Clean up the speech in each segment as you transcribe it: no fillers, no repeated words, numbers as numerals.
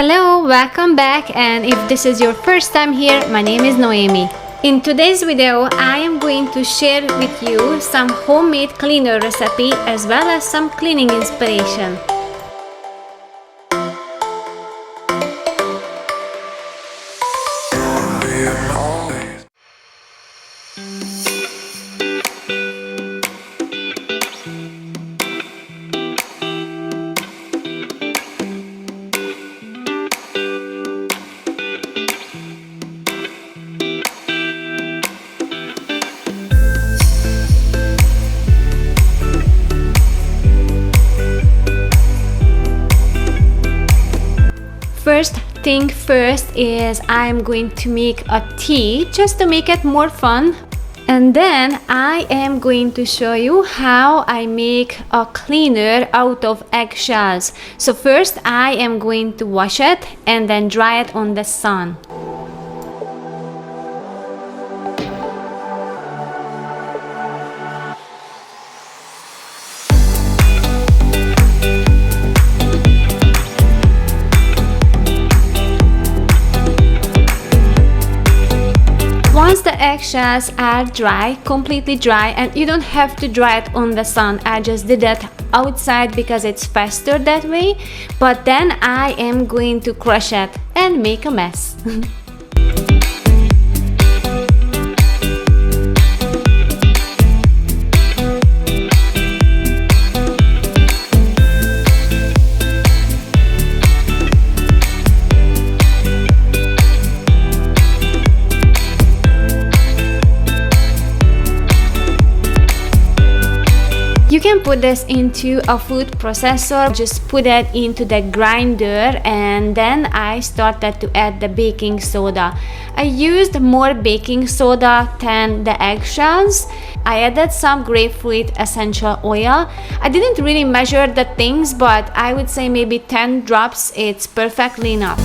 Hello, welcome back, and if this is your first time here, my name is Noemi. In today's video, I am going to share with you some homemade cleaner recipe as well as some cleaning inspiration. First thing first is I'm going to make a tea just to make it more fun, and then I am going to show you how I make a cleaner out of eggshells. So first I am going to wash it and then dry it on the sun. Once the eggshells are dry, completely dry, and you don't have to dry it on the sun, I just did that outside because it's faster that way, but then I am going to crush it and make a mess. You can put this into a food processor, just put it into the grinder, and then I started to add the baking soda. I used more baking soda than the eggshells. I added some grapefruit essential oil. I didn't really measure the things, but I would say maybe 10 drops, it's perfectly enough.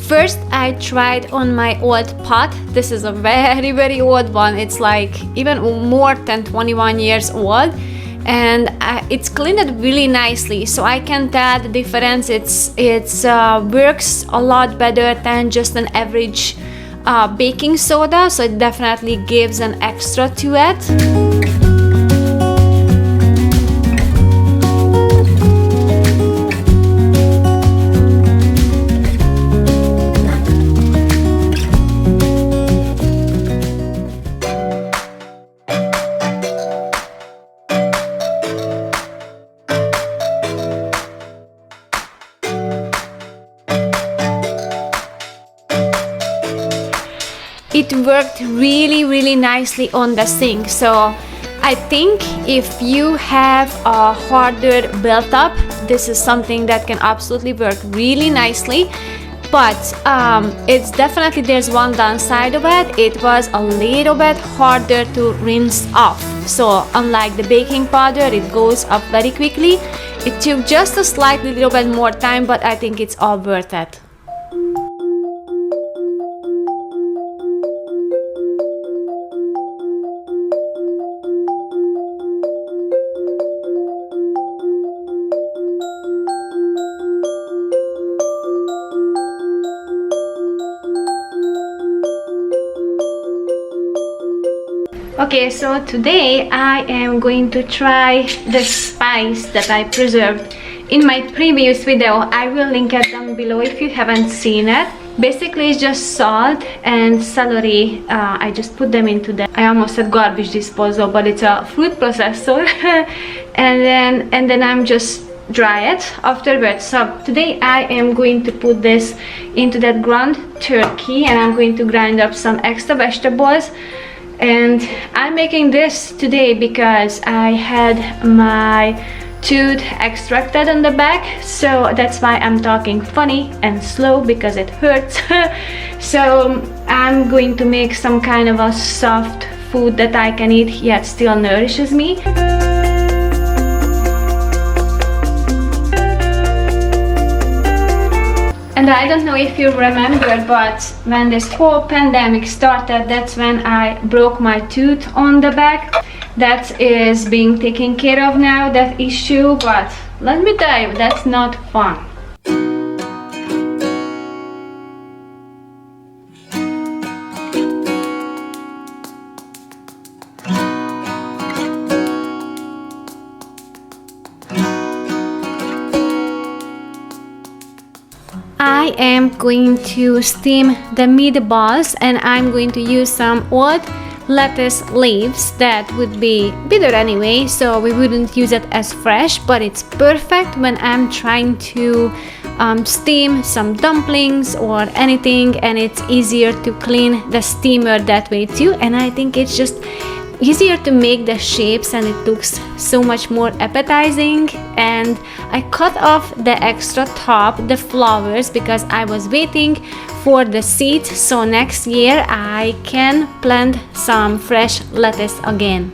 First, I tried on my old pot. This is a very old one. It's like even more than 21 years old, and it's cleaned really nicely, so I can tell the difference. It's works a lot better than just an average baking soda, so it definitely gives an extra to it. It worked really nicely on the sink, so I think if you have a harder build-up, this is something that can absolutely work really nicely. But it's definitely, there's one downside of it. It was a little bit harder to rinse off. So unlike the baking powder, it goes up very quickly. It took just a slightly little bit more time, but I think it's all worth it. Okay, so today I am going to try the spice that I preserved in my previous video. I will link it down below if you haven't seen it. Basically, it's just salt and celery. I just put them into the, I almost said garbage disposal, but it's a food processor. and then I'm just dry it afterwards. So today I am going to put this into that ground turkey, and I'm going to grind up some extra vegetables. And I'm making this today because I had my tooth extracted on the back, so that's why I'm talking funny and slow, because it hurts. So I'm going to make some kind of a soft food that I can eat yet still nourishes me. And I don't know if you remember, but when this whole pandemic started, that's when I broke my tooth on the back. That is being taken care of now, that issue, but let me tell you, that's not fun. I am going to steam the meatballs, and I'm going to use some old lettuce leaves that would be bitter anyway, so we wouldn't use it as fresh, but it's perfect when I'm trying to steam some dumplings or anything, and it's easier to clean the steamer that way too. And I think it's just easier to make the shapes, and it looks so much more appetizing. And I cut off the extra top, the flowers, because I was waiting for the seeds, so next year I can plant some fresh lettuce again.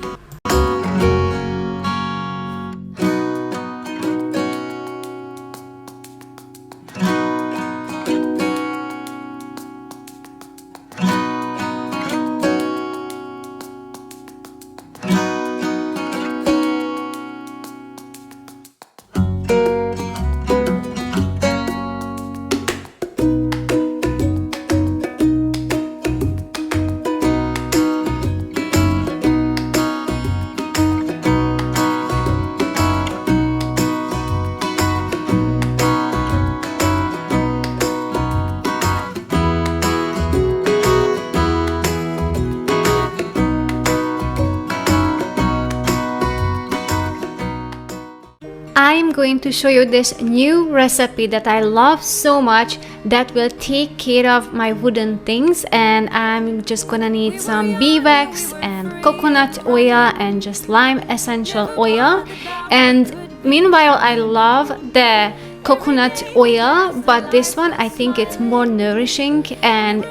I'm going to show you this new recipe that I love so much that will take care of my wooden things. And I'm just gonna need some bee wax and coconut oil and just lime essential oil. And meanwhile, I love the coconut oil, but this one I think it's more nourishing, and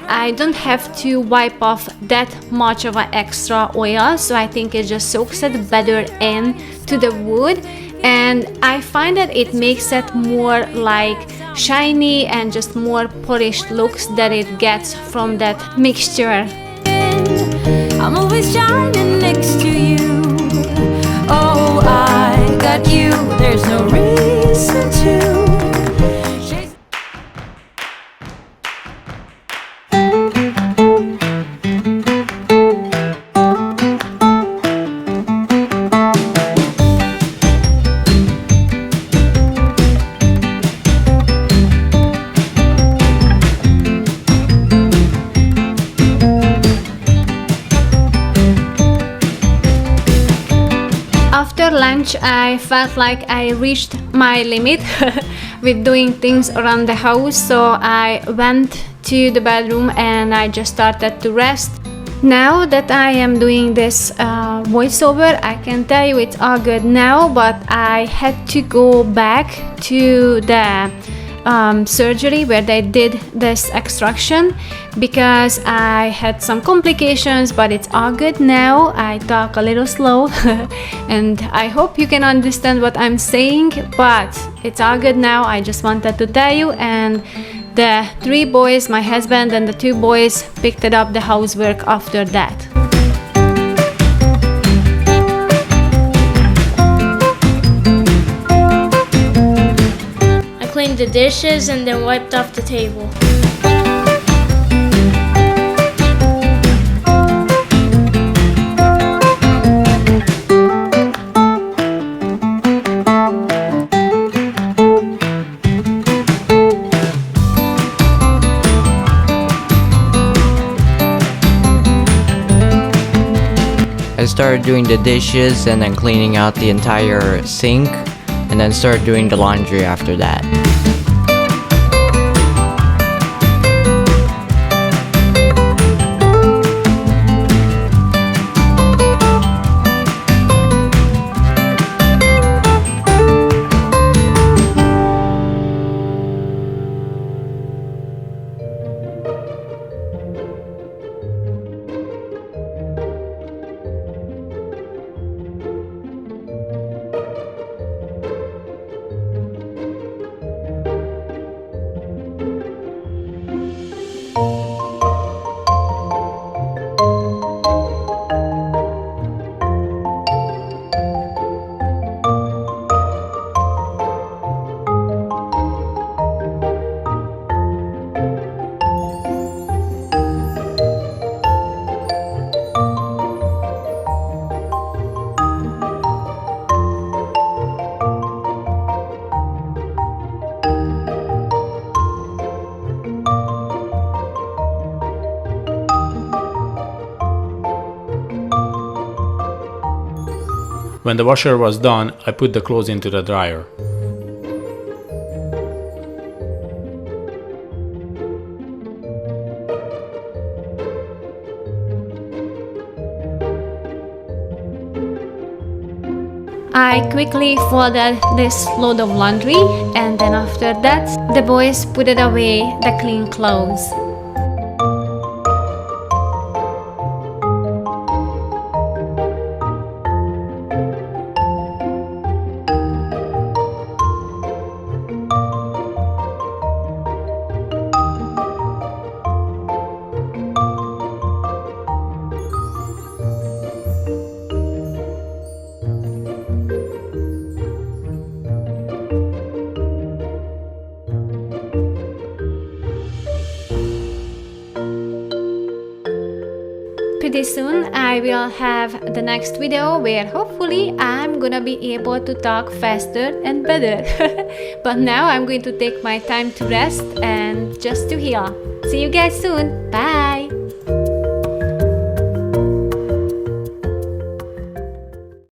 I don't have to wipe off that much of an extra oil, so I think it just soaks it better in to the wood. And I find that it makes it more like shiny and just more polished looks that it gets from that mixture. I'm always shining next to you. Oh, I got you. There's no reason to. After lunch, I felt like I reached my limit with doing things around the house, so I went to the bedroom and I just started to rest. Now that I am doing this voiceover, I can tell you it's all good now, but I had to go back to the surgery where they did this extraction because I had some complications, but it's all good now. I talk a little slow and I hope you can understand what I'm saying, but it's all good now. I just wanted to tell you. And the 3 boys, my husband and the 2 boys, picked it up the housework after that. Cleaned the dishes and then wiped off the table. I started doing the dishes and then cleaning out the entire sink, and then started doing the laundry after that. When the washer was done, I put the clothes into the dryer. I quickly folded this load of laundry, and then after that, the boys put it away, the clean clothes. Pretty soon I will have the next video where hopefully I'm gonna be able to talk faster and better. But now I'm going to take my time to rest and just to heal. See you guys soon. Bye!